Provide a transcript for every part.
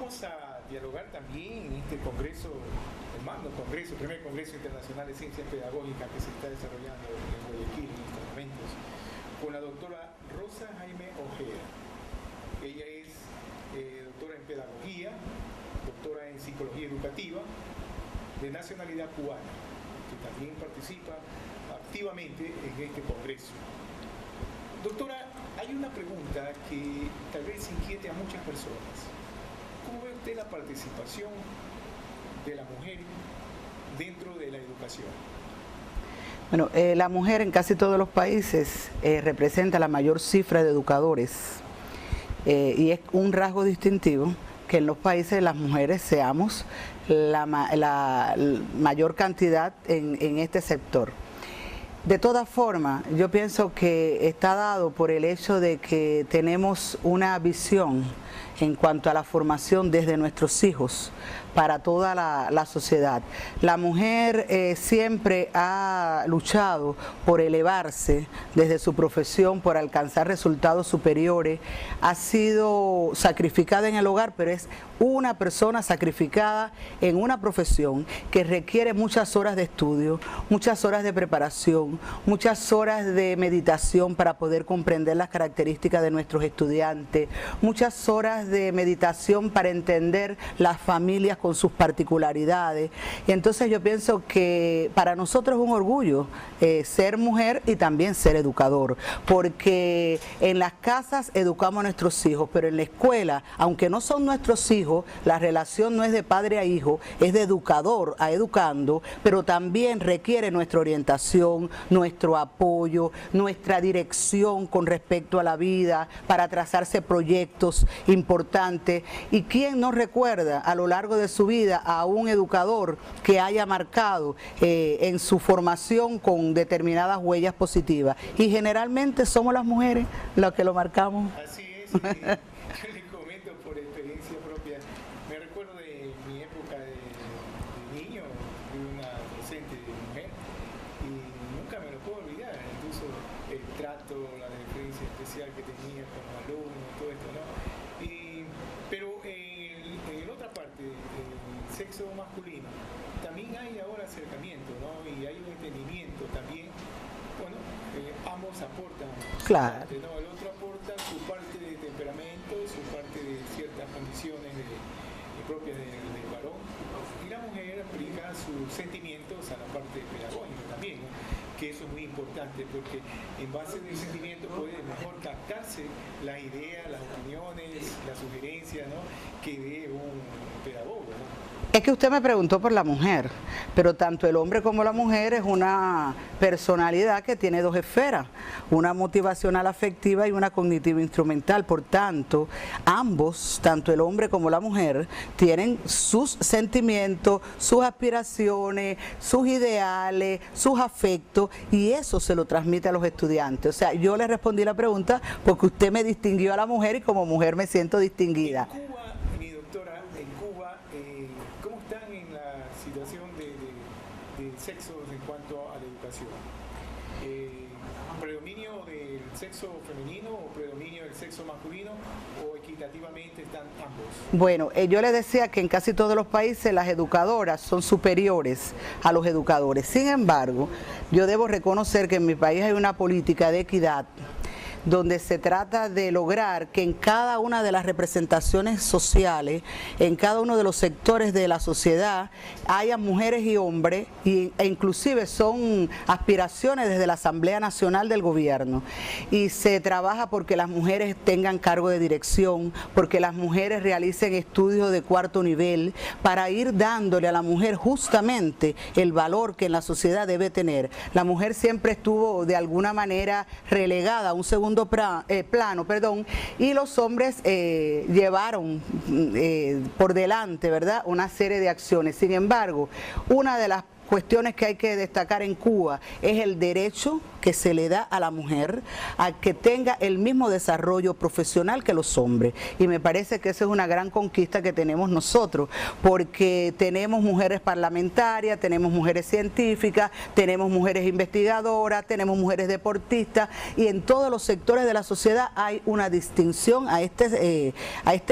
vamos a dialogar también en este congreso, el magno congreso, el primer congreso internacional de ciencias pedagógicas que se está desarrollando en Guayaquil en estos momentos, con la doctora Rosa Jaime Ojeda. Ella es doctora en pedagogía, doctora en psicología educativa, de nacionalidad cubana, que también participa activamente en este congreso. Doctora, hay una pregunta que tal vez inquiete a muchas personas. ¿Cómo ve usted la participación de la mujer dentro de la educación? Bueno, la mujer en casi todos los países representa la mayor cifra de educadores y es un rasgo distintivo que en los países las mujeres seamos la mayor cantidad en este sector. De todas formas, yo pienso que está dado por el hecho de que tenemos una visión en cuanto a la formación desde nuestros hijos para toda la sociedad. La mujer siempre ha luchado por elevarse desde su profesión, por alcanzar resultados superiores, ha sido sacrificada en el hogar, pero es una persona sacrificada en una profesión que requiere muchas horas de estudio, muchas horas de preparación, muchas horas de meditación para poder comprender las características de nuestros estudiantes, muchas horas de meditación para entender las familias con sus particularidades. Y entonces yo pienso que para nosotros es un orgullo ser mujer y también ser educador, porque en las casas educamos a nuestros hijos, pero en la escuela, aunque no son nuestros hijos, la relación no es de padre a hijo, es de educador a educando, pero también requiere nuestra orientación, nuestro apoyo, nuestra dirección con respecto a la vida, para trazarse proyectos importantes. ¿Y quién no recuerda a lo largo de su vida a un educador que haya marcado en su formación con determinadas huellas positivas? Y generalmente somos las mujeres las que lo marcamos. Así es. Yo les comento por experiencia propia. Me recuerdo de mi época de niño, de una docente de mujer, y nunca me lo puedo olvidar. Incluso el trato, la deferencia especial que tenía con los alumnos, todo esto, ¿no? Pero en otra parte, el sexo masculino, también hay ahora acercamiento, ¿no? Y hay un entendimiento también. Bueno, ambos aportan su parte, ¿no? El otro aporta su parte de temperamento, su parte de ciertas condiciones propias del varón, y la mujer aplica sus sentimientos a la parte pedagógica también, ¿no? Que eso es muy importante, porque en base del sentimiento puede mejor captarse las ideas, las opiniones, las sugerencias, ¿no? Que dé un pedagogo, ¿no? Es que usted me preguntó por la mujer, pero tanto el hombre como la mujer es una personalidad que tiene dos esferas, una motivacional afectiva y una cognitiva instrumental. Por tanto, ambos, tanto el hombre como la mujer, tienen sus sentimientos, sus aspiraciones, sus ideales, sus afectos, y eso se lo transmite a los estudiantes. O sea, yo le respondí la pregunta porque usted me distinguió a la mujer y como mujer me siento distinguida. En Cuba, mi doctora, en Cuba, ¿cómo están en la situación de sexos en cuanto a la educación? ¿Predominio del sexo femenino o predominio del sexo masculino, o equitativamente están ambos? Bueno, yo les decía que en casi todos los países las educadoras son superiores a los educadores. Sin embargo, yo debo reconocer que en mi país hay una política de equidad donde se trata de lograr que en cada una de las representaciones sociales, en cada uno de los sectores de la sociedad, haya mujeres y hombres, e inclusive son aspiraciones desde la Asamblea Nacional del Gobierno. Y se trabaja porque las mujeres tengan cargo de dirección, porque las mujeres realicen estudios de cuarto nivel, para ir dándole a la mujer justamente el valor que en la sociedad debe tener. La mujer siempre estuvo de alguna manera relegada a un segundo plano, y los hombres llevaron por delante, ¿verdad?, una serie de acciones. Sin embargo, una de las cuestiones que hay que destacar en Cuba es el derecho que se le da a la mujer a que tenga el mismo desarrollo profesional que los hombres. Y me parece que esa es una gran conquista que tenemos nosotros, porque tenemos mujeres parlamentarias, tenemos mujeres científicas, tenemos mujeres investigadoras, tenemos mujeres deportistas, y en todos los sectores de la sociedad hay una distinción a este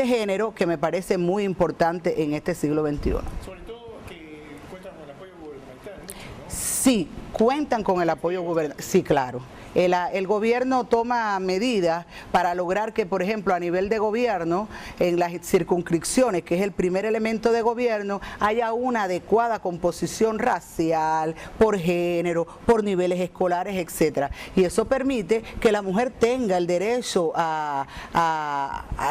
género que me parece muy importante en este siglo XXI. Sobre todo que cuentan con el apoyo gubernamental, ¿no? Sí, cuentan con el apoyo gubernamental, sí, claro. El gobierno toma medidas para lograr que, por ejemplo, a nivel de gobierno, en las circunscripciones, que es el primer elemento de gobierno, haya una adecuada composición racial, por género, por niveles escolares, etcétera. Y eso permite que la mujer tenga el derecho a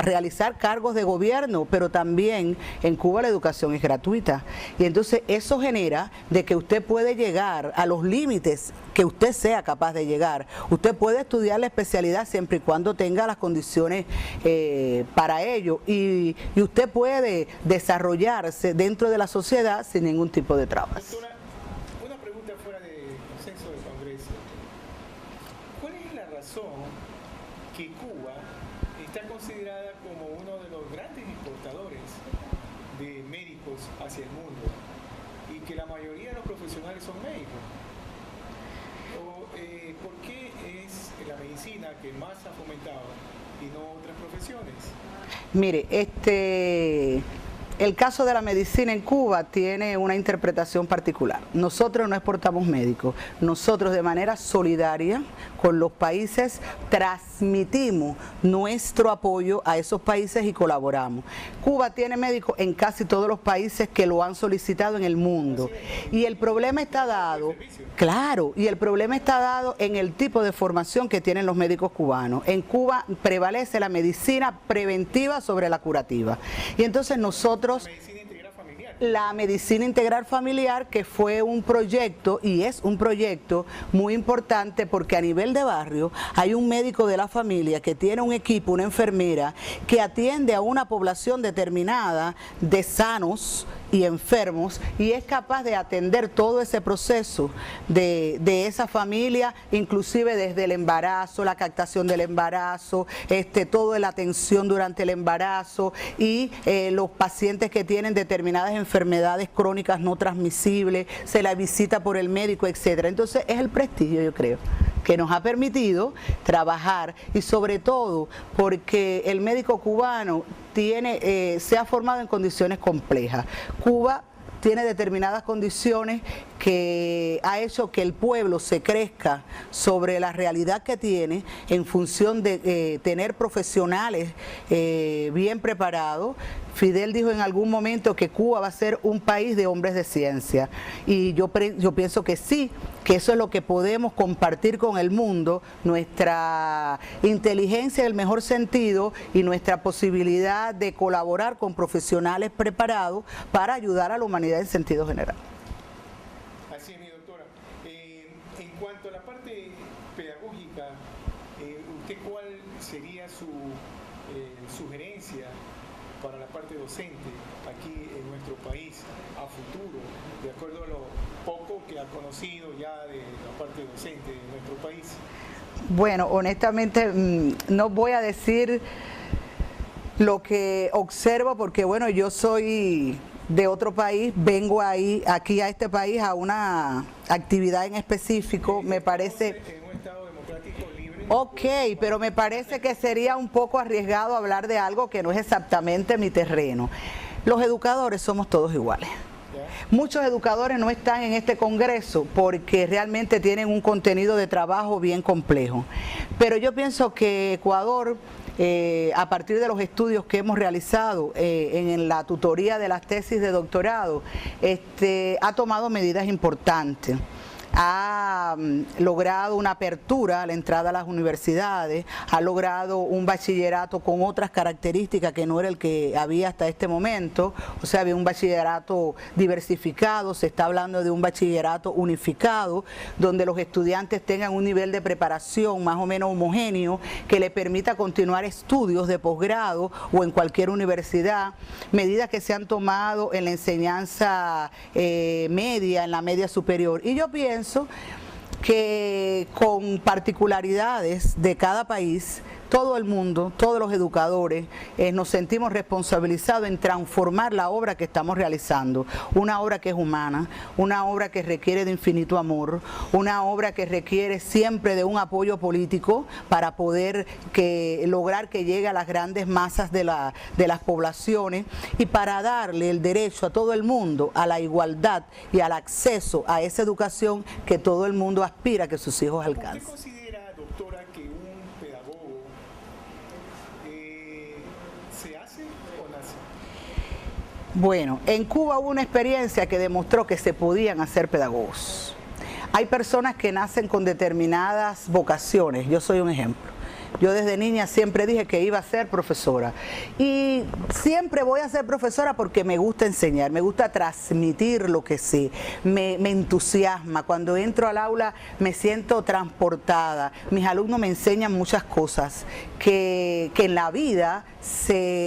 realizar cargos de gobierno, pero también en Cuba la educación es gratuita. Y entonces eso genera de que usted puede llegar a los límites que usted sea capaz de llegar. Usted puede estudiar la especialidad siempre y cuando tenga las condiciones para ello, y usted puede desarrollarse dentro de la sociedad sin ningún tipo de trabas. Doctora, una pregunta fuera del consenso del Congreso. ¿Cuál es la razón que Cuba está considerada como uno de los grandes exportadores de médicos hacia el mundo y que la mayoría de los profesionales son médicos? ¿Por qué es la medicina que más ha fomentado y no otras profesiones? Mire, el caso de la medicina en Cuba tiene una interpretación particular. Nosotros no exportamos médicos, nosotros de manera solidaria con los países transmitimos nuestro apoyo a esos países y colaboramos. Cuba tiene médicos en casi todos los países que lo han solicitado en el mundo. Y el problema está dado, claro, y el problema está dado en el tipo de formación que tienen los médicos cubanos. En Cuba prevalece la medicina preventiva sobre la curativa. Y entonces nosotros la medicina integral familiar, que fue un proyecto y es un proyecto muy importante, porque a nivel de barrio hay un médico de la familia que tiene un equipo, una enfermera que atiende a una población determinada de sanos y enfermos, y es capaz de atender todo ese proceso de esa familia, inclusive desde el embarazo, la captación del embarazo, toda la atención durante el embarazo, y los pacientes que tienen determinadas enfermedades crónicas no transmisibles, se la visita por el médico, etcétera. Entonces es el prestigio, yo creo, que nos ha permitido trabajar, y sobre todo porque el médico cubano se ha formado en condiciones complejas. Cuba tiene determinadas condiciones que ha hecho que el pueblo se crezca sobre la realidad que tiene en función de tener profesionales bien preparados. Fidel dijo en algún momento que Cuba va a ser un país de hombres de ciencia, y yo pienso que sí, que eso es lo que podemos compartir con el mundo, nuestra inteligencia en el mejor sentido y nuestra posibilidad de colaborar con profesionales preparados para ayudar a la humanidad en sentido general. Así es, mi doctora. En cuanto a la parte pedagógica, ¿usted cuál sería su sugerencia para la parte docente aquí en nuestro país a futuro, de acuerdo a lo poco que ha conocido ya de la parte docente de nuestro país? Bueno, honestamente no voy a decir lo que observo, porque bueno, yo soy de otro país, vengo aquí a este país a una actividad en específico, me parece... En un estado democrático libre. Ok, pero me parece que sería un poco arriesgado hablar de algo que no es exactamente mi terreno. Los educadores somos todos iguales. Muchos educadores no están en este congreso porque realmente tienen un contenido de trabajo bien complejo. Pero yo pienso que Ecuador, a partir de los estudios que hemos realizado en la tutoría de las tesis de doctorado, ha tomado medidas importantes. ha logrado una apertura a la entrada a las universidades, ha logrado un bachillerato con otras características que no era el que había hasta este momento, o sea, había un bachillerato diversificado, se está hablando de un bachillerato unificado, donde los estudiantes tengan un nivel de preparación más o menos homogéneo que le permita continuar estudios de posgrado o en cualquier universidad, medidas que se han tomado en la enseñanza media, en la media superior. Y yo pienso que con particularidades de cada país, todo el mundo, todos los educadores, nos sentimos responsabilizados en transformar la obra que estamos realizando. Una obra que es humana, una obra que requiere de infinito amor, una obra que requiere siempre de un apoyo político para poder lograr que llegue a las grandes masas de las poblaciones y para darle el derecho a todo el mundo a la igualdad y al acceso a esa educación que todo el mundo aspira a que sus hijos alcancen. ¿Usted considera, doctora, que un pedagogo se hace o nace? Bueno, en Cuba hubo una experiencia que demostró que se podían hacer pedagogos. Hay personas que nacen con determinadas vocaciones, yo soy un ejemplo. Yo desde niña siempre dije que iba a ser profesora y siempre voy a ser profesora porque me gusta enseñar, me gusta transmitir lo que sé, me entusiasma. Cuando entro al aula me siento transportada, mis alumnos me enseñan muchas cosas que en la vida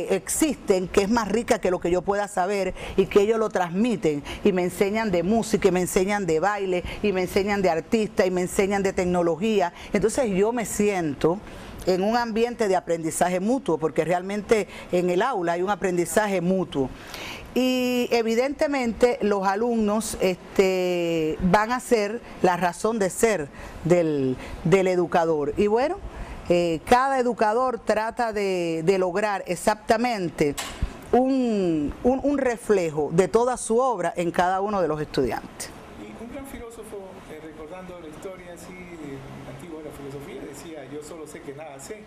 existen, que es más rica que lo que yo pueda saber y que ellos lo transmiten y me enseñan de música, y me enseñan de baile y me enseñan de artista y me enseñan de tecnología. Entonces yo me siento en un ambiente de aprendizaje mutuo, porque realmente en el aula hay un aprendizaje mutuo. Y evidentemente los alumnos van a ser la razón de ser del educador. Y bueno, cada educador trata de lograr exactamente un reflejo de toda su obra en cada uno de los estudiantes. Y un gran filósofo, recordando la historia así antigua de la filosofía, decía: yo solo sé que nada sé.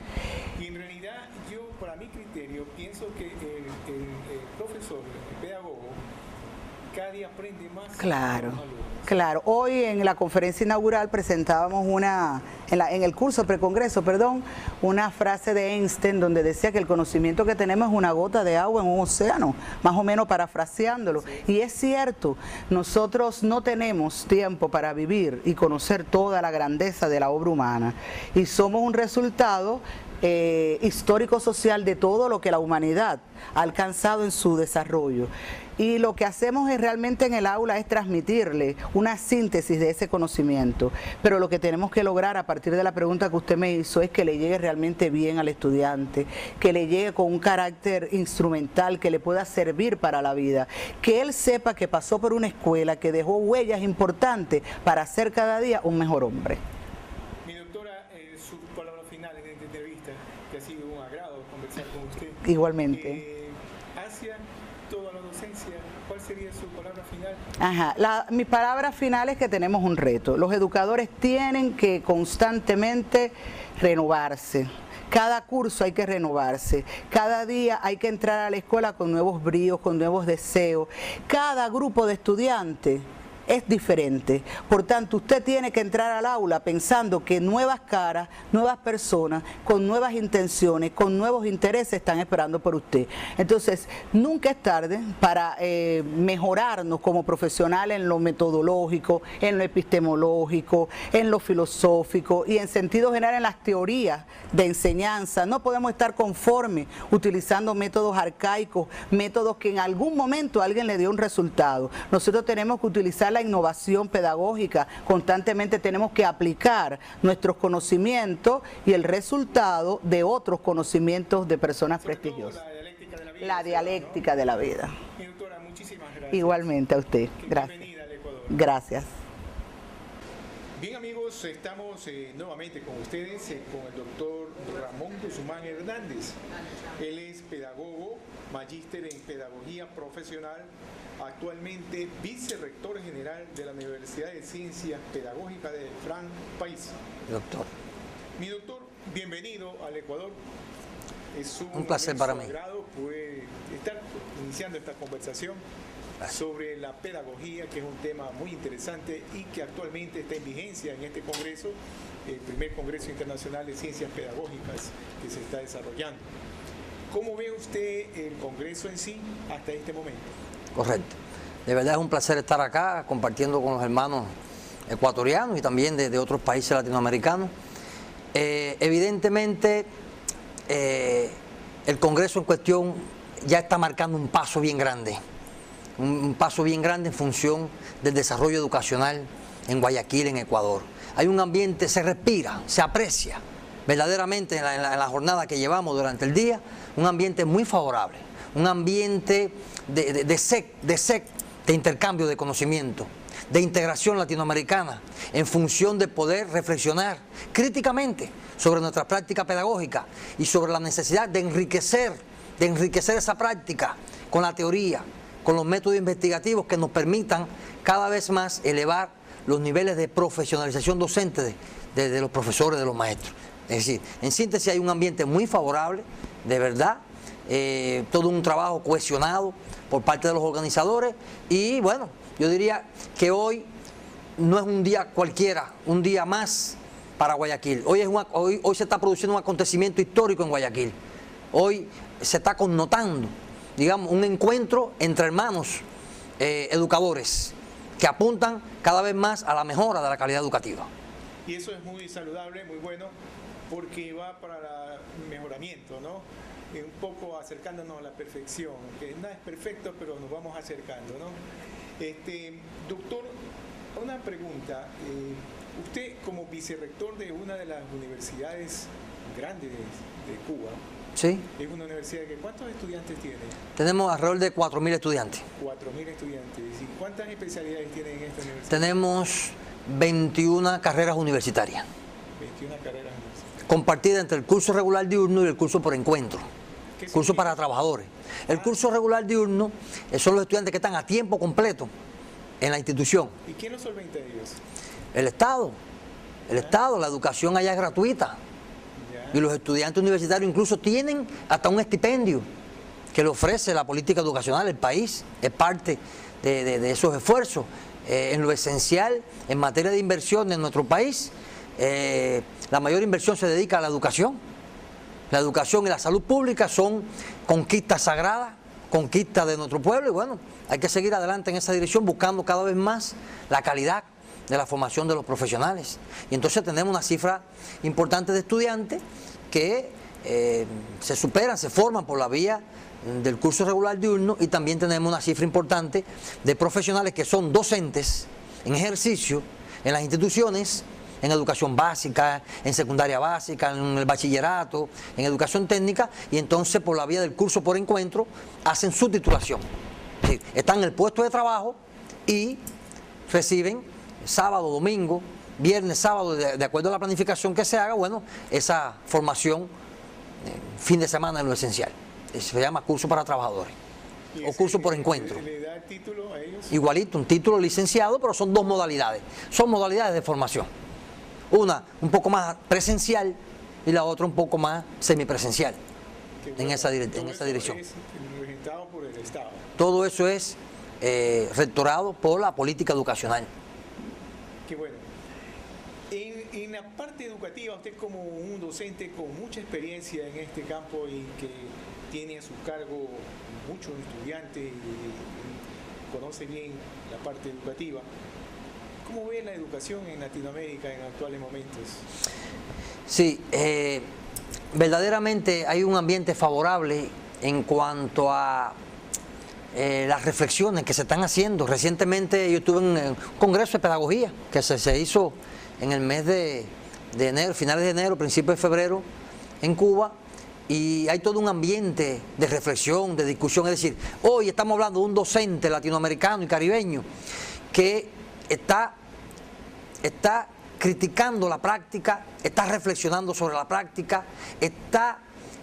Y en realidad yo, para mi criterio, pienso que el profesor, el pedagogo, cada día aprende más. Claro, claro. Hoy en la conferencia inaugural presentábamos en el curso precongreso, una frase de Einstein donde decía que el conocimiento que tenemos es una gota de agua en un océano, más o menos parafraseándolo. Sí. Y es cierto, nosotros no tenemos tiempo para vivir y conocer toda la grandeza de la obra humana y somos un resultado histórico-social de todo lo que la humanidad ha alcanzado en su desarrollo. Y lo que hacemos es realmente en el aula es transmitirle una síntesis de ese conocimiento, pero lo que tenemos que lograr a partir de la pregunta que usted me hizo es que le llegue realmente bien al estudiante, que le llegue con un carácter instrumental que le pueda servir para la vida, que él sepa que pasó por una escuela, que dejó huellas importantes para ser cada día un mejor hombre. Mi doctora, sus palabras finales de esta entrevista, que ha sido un agrado conversar con usted. Igualmente. Hacia toda la docencia, ¿cuál sería su palabra final? Mi palabra final es que tenemos un reto. Los educadores tienen que constantemente renovarse. Cada curso hay que renovarse, cada día hay que entrar a la escuela con nuevos bríos, con nuevos deseos. Cada grupo de estudiantes es diferente, por tanto usted tiene que entrar al aula pensando que nuevas caras, nuevas personas, con nuevas intenciones, con nuevos intereses están esperando por usted. Entonces, nunca es tarde para mejorarnos como profesionales en lo metodológico, en lo epistemológico, en lo filosófico y en sentido general en las teorías de enseñanza. No podemos estar conformes utilizando métodos arcaicos, métodos que en algún momento alguien le dio un resultado. Nosotros tenemos que utilizar la innovación pedagógica, constantemente tenemos que aplicar nuestros conocimientos y el resultado de otros conocimientos de personas prestigiosas. La dialéctica de la vida. Mi doctora, muchísimas gracias. Igualmente a usted. Gracias. Bienvenida al Ecuador. Gracias. Bien, amigos, estamos nuevamente con ustedes, con el doctor Ramón Guzmán Hernández. Él es pedagogo, magíster en pedagogía profesional, actualmente vicerrector general de la Universidad de Ciencias Pedagógicas de Fran País. Doctor. Mi doctor, bienvenido al Ecuador. Es un placer para mí. Agrado poder estar iniciando esta conversación sobre la pedagogía, que es un tema muy interesante y que actualmente está en vigencia en este congreso, el primer Congreso Internacional de Ciencias Pedagógicas que se está desarrollando. ¿Cómo ve usted el congreso en sí hasta este momento? Correcto. De verdad es un placer estar acá compartiendo con los hermanos ecuatorianos y también de otros países latinoamericanos. Evidentemente, el congreso en cuestión ya está marcando un paso bien grande. Un paso bien grande en función del desarrollo educacional en Guayaquil, en Ecuador. Hay un ambiente, se respira, se aprecia verdaderamente en la jornada que llevamos durante el día, un ambiente muy favorable, un ambiente de intercambio de conocimiento, de integración latinoamericana, en función de poder reflexionar críticamente sobre nuestra práctica pedagógica y sobre la necesidad de enriquecer esa práctica con la teoría, con los métodos investigativos que nos permitan cada vez más elevar los niveles de profesionalización docente de los profesores, de los maestros. Es decir, en síntesis hay un ambiente muy favorable, de verdad, todo un trabajo cohesionado por parte de los organizadores y bueno, yo diría que hoy no es un día cualquiera, un día más para Guayaquil. Hoy se está produciendo un acontecimiento histórico en Guayaquil. Hoy se está connotando, digamos, un encuentro entre hermanos educadores que apuntan cada vez más a la mejora de la calidad educativa. Y eso es muy saludable, muy bueno, porque va para el mejoramiento, ¿no? Un poco acercándonos a la perfección, que nada es perfecto, pero nos vamos acercando, ¿no? Doctor, una pregunta. Usted como vicerrector de una de las universidades grandes de Cuba, sí, es una universidad que ¿cuántos estudiantes tiene? Tenemos alrededor de 4.000 estudiantes. 4.000 estudiantes. ¿Y cuántas especialidades tienen en esta universidad? Tenemos 21 carreras universitarias. 21 carreras universitarias. Compartidas entre el curso regular diurno y el curso por encuentro. Curso para trabajadores. El curso regular diurno son los estudiantes que están a tiempo completo en la institución. ¿Y quién los solventa ellos? El Estado. El Estado, la educación allá es gratuita. Y los estudiantes universitarios incluso tienen hasta un estipendio que le ofrece la política educacional, el país, es parte de esos esfuerzos. En lo esencial, en materia de inversión en nuestro país, la mayor inversión se dedica a la educación. La educación y la salud pública son conquistas sagradas, conquistas de nuestro pueblo y bueno, hay que seguir adelante en esa dirección buscando cada vez más la calidad de la formación de los profesionales. Y entonces tenemos una cifra importante de estudiantes que se superan, se forman por la vía del curso regular diurno y también tenemos una cifra importante de profesionales que son docentes en ejercicio en las instituciones, en educación básica, en secundaria básica, en el bachillerato, en educación técnica y entonces por la vía del curso por encuentro hacen su titulación. Es decir, están en el puesto de trabajo y reciben sábado, domingo, viernes, sábado, de acuerdo a la planificación que se haga, bueno, esa formación fin de semana es lo esencial. Se llama curso para trabajadores o curso por encuentro. ¿Le da el título a ellos? Igualito, un título licenciado, pero son dos modalidades. Son modalidades de formación. Una un poco más presencial y la otra un poco más semipresencial. En esa dirección. Es regentado por el Estado. Todo eso es rectorado por la política educacional. Qué bueno. En la parte educativa, usted como un docente con mucha experiencia en este campo y que tiene a su cargo muchos estudiantes y conoce bien la parte educativa, ¿cómo ve la educación en Latinoamérica en actuales momentos? Sí, verdaderamente hay un ambiente favorable en cuanto a las reflexiones que se están haciendo. Recientemente yo estuve en un congreso de pedagogía que se hizo en el mes de enero, finales de enero, principios de febrero, en Cuba, y hay todo un ambiente de reflexión, de discusión. Es decir, hoy estamos hablando de un docente latinoamericano y caribeño que está criticando la práctica, está reflexionando sobre la práctica, está,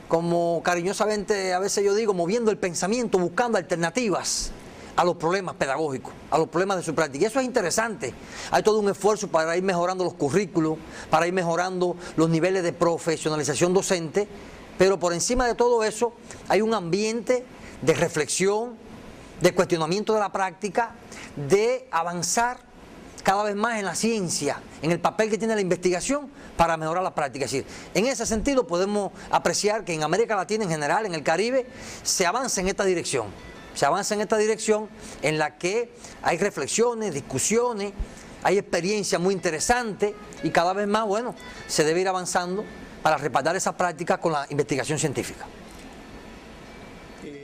como cariñosamente a veces yo digo, moviendo el pensamiento, buscando alternativas a los problemas pedagógicos, a los problemas de su práctica. Y eso es interesante. Hay todo un esfuerzo para ir mejorando los currículos, para ir mejorando los niveles de profesionalización docente, pero por encima de todo eso hay un ambiente de reflexión, de cuestionamiento de la práctica, de avanzar cada vez más en la ciencia, en el papel que tiene la investigación para mejorar la práctica. Es decir, en ese sentido podemos apreciar que en América Latina en general, en el Caribe, se avanza en esta dirección. Se avanza en esta dirección en la que hay reflexiones, discusiones, hay experiencias muy interesantes y cada vez más, bueno, se debe ir avanzando para respaldar esa práctica con la investigación científica.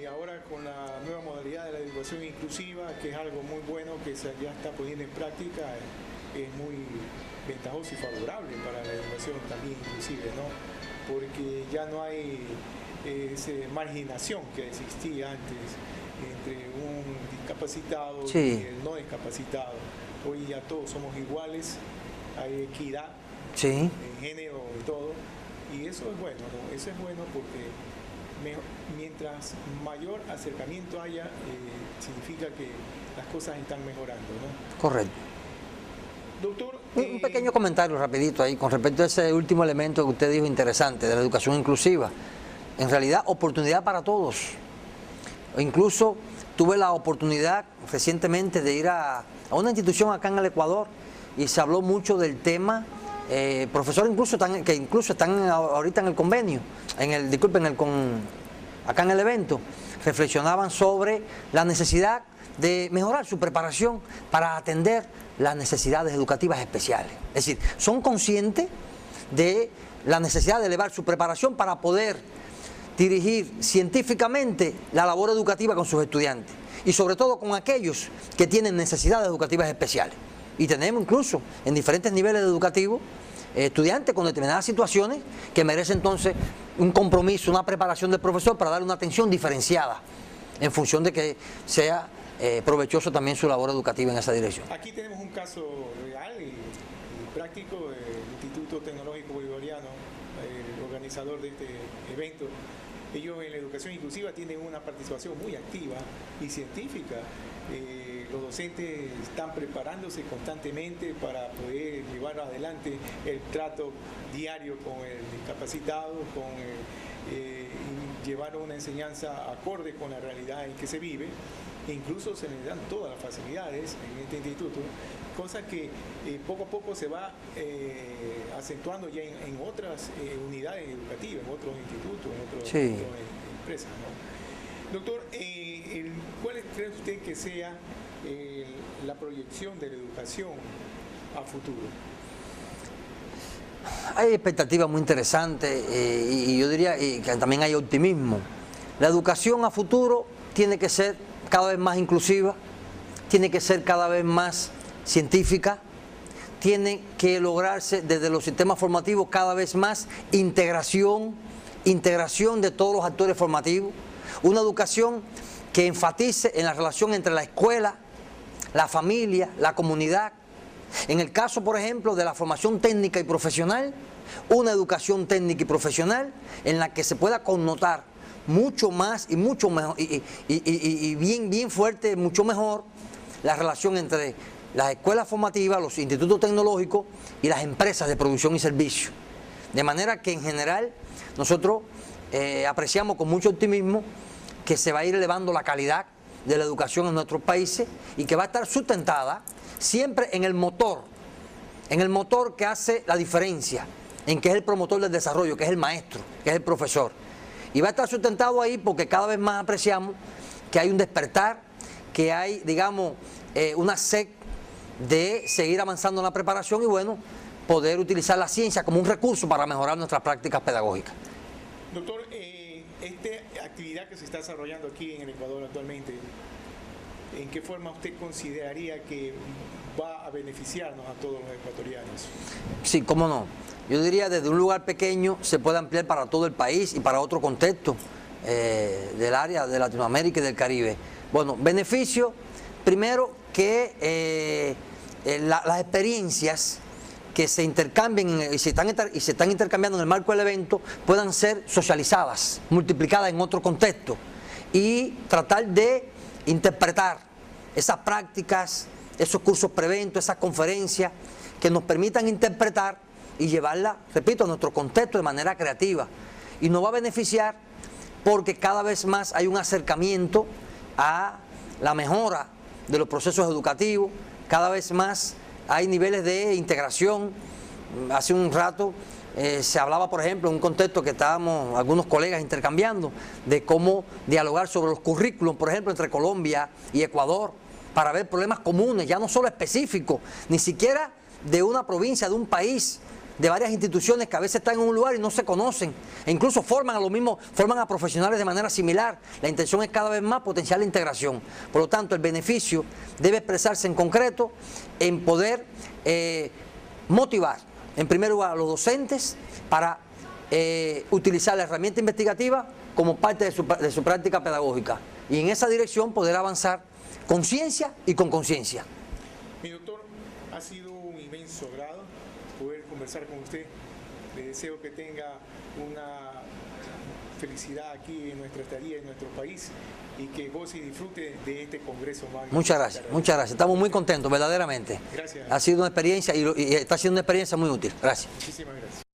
Ahora con la nueva modalidad de la educación inclusiva, que es algo muy bueno que se ya está poniendo en práctica, es muy ventajoso y favorable para la educación también inclusive, ¿no? Porque ya no hay esa marginación que existía antes entre un discapacitado y el no discapacitado. Hoy ya todos somos iguales, hay equidad en género y todo, y eso es bueno, ¿no? Eso es bueno porque mientras mayor acercamiento haya, significa que las cosas están mejorando, ¿no? Correcto. Doctor, un pequeño comentario rapidito ahí con respecto a ese último elemento que usted dijo interesante de la educación inclusiva. En realidad, oportunidad para todos. Incluso tuve la oportunidad recientemente de ir a una institución acá en el Ecuador y se habló mucho del tema, profesores que incluso están ahorita en el convenio, acá en el evento, reflexionaban sobre la necesidad de mejorar su preparación para atender las necesidades educativas especiales. Es decir, son conscientes de la necesidad de elevar su preparación para poder dirigir científicamente la labor educativa con sus estudiantes y sobre todo con aquellos que tienen necesidades educativas especiales. Y tenemos incluso en diferentes niveles educativos estudiantes con determinadas situaciones que merecen entonces un compromiso, una preparación del profesor para darle una atención diferenciada en función de que sea provechoso también su labor educativa en esa dirección. Aquí tenemos un caso real y práctico del Instituto Tecnológico Bolivariano, el organizador de este evento. Ellos en la educación inclusiva tienen una participación muy activa y científica. Los docentes están preparándose constantemente para poder llevar adelante el trato diario con el discapacitado, y llevar una enseñanza acorde con la realidad en que se vive. E incluso se les dan todas las facilidades en este instituto, cosa que poco a poco se va acentuando ya en otras unidades educativas, en otros institutos, en otras empresas, ¿no? Doctor, ¿cuál cree usted que sea la proyección de la educación a futuro? Hay expectativas muy interesantes y yo diría que también hay optimismo. La educación a futuro tiene que ser cada vez más inclusiva, tiene que ser cada vez más científica, tiene que lograrse desde los sistemas formativos cada vez más integración de todos los actores formativos, una educación que enfatice en la relación entre la escuela, la familia, la comunidad. En el caso, por ejemplo, de la formación técnica y profesional, una educación técnica y profesional en la que se pueda connotar mucho más y mucho mejor y bien fuerte, mucho mejor la relación entre las escuelas formativas, los institutos tecnológicos y las empresas de producción y servicio. De manera que en general nosotros apreciamos con mucho optimismo que se va a ir elevando la calidad de la educación en nuestros países y que va a estar sustentada siempre en el motor que hace la diferencia, en que es el promotor del desarrollo, que es el maestro, que es el profesor. Y va a estar sustentado ahí porque cada vez más apreciamos que hay un despertar, que hay, digamos, una sed de seguir avanzando en la preparación y, bueno, poder utilizar la ciencia como un recurso para mejorar nuestras prácticas pedagógicas. Doctor, esta actividad que se está desarrollando aquí en el Ecuador actualmente, ¿en qué forma usted consideraría que va a beneficiarnos a todos los ecuatorianos? Sí, cómo no. Yo diría desde un lugar pequeño se puede ampliar para todo el país y para otro contexto del área de Latinoamérica y del Caribe. Bueno, beneficio, primero que las experiencias que se intercambien y se están intercambiando en el marco del evento puedan ser socializadas, multiplicadas en otro contexto y tratar de interpretar esas prácticas, esos cursos preventos, esas conferencias que nos permitan interpretar y llevarla, repito, a nuestro contexto de manera creativa. y nos va a beneficiar porque cada vez más hay un acercamiento a la mejora de los procesos educativos, cada vez más hay niveles de integración. Hace un rato se hablaba, por ejemplo, en un contexto que estábamos algunos colegas intercambiando, de cómo dialogar sobre los currículos, por ejemplo, entre Colombia y Ecuador, para ver problemas comunes, ya no solo específicos, ni siquiera de una provincia, de un país, de varias instituciones que a veces están en un lugar y no se conocen, e incluso forman a profesionales de manera similar. La intención es cada vez más potenciar la integración. Por lo tanto, el beneficio debe expresarse en concreto en poder motivar, en primer lugar, a los docentes para utilizar la herramienta investigativa como parte de su práctica pedagógica, y en esa dirección poder avanzar con ciencia y con conciencia. Mi doctor, ha sido un inmenso agrado poder conversar con usted. Le deseo que tenga una felicidad aquí en nuestra estadía, en nuestro país, y que goce y disfrute de este congreso magno. Muchas gracias, muchas gracias. Estamos muy contentos, verdaderamente. Gracias. Ha sido una experiencia y está siendo una experiencia muy útil. Gracias. Muchísimas gracias.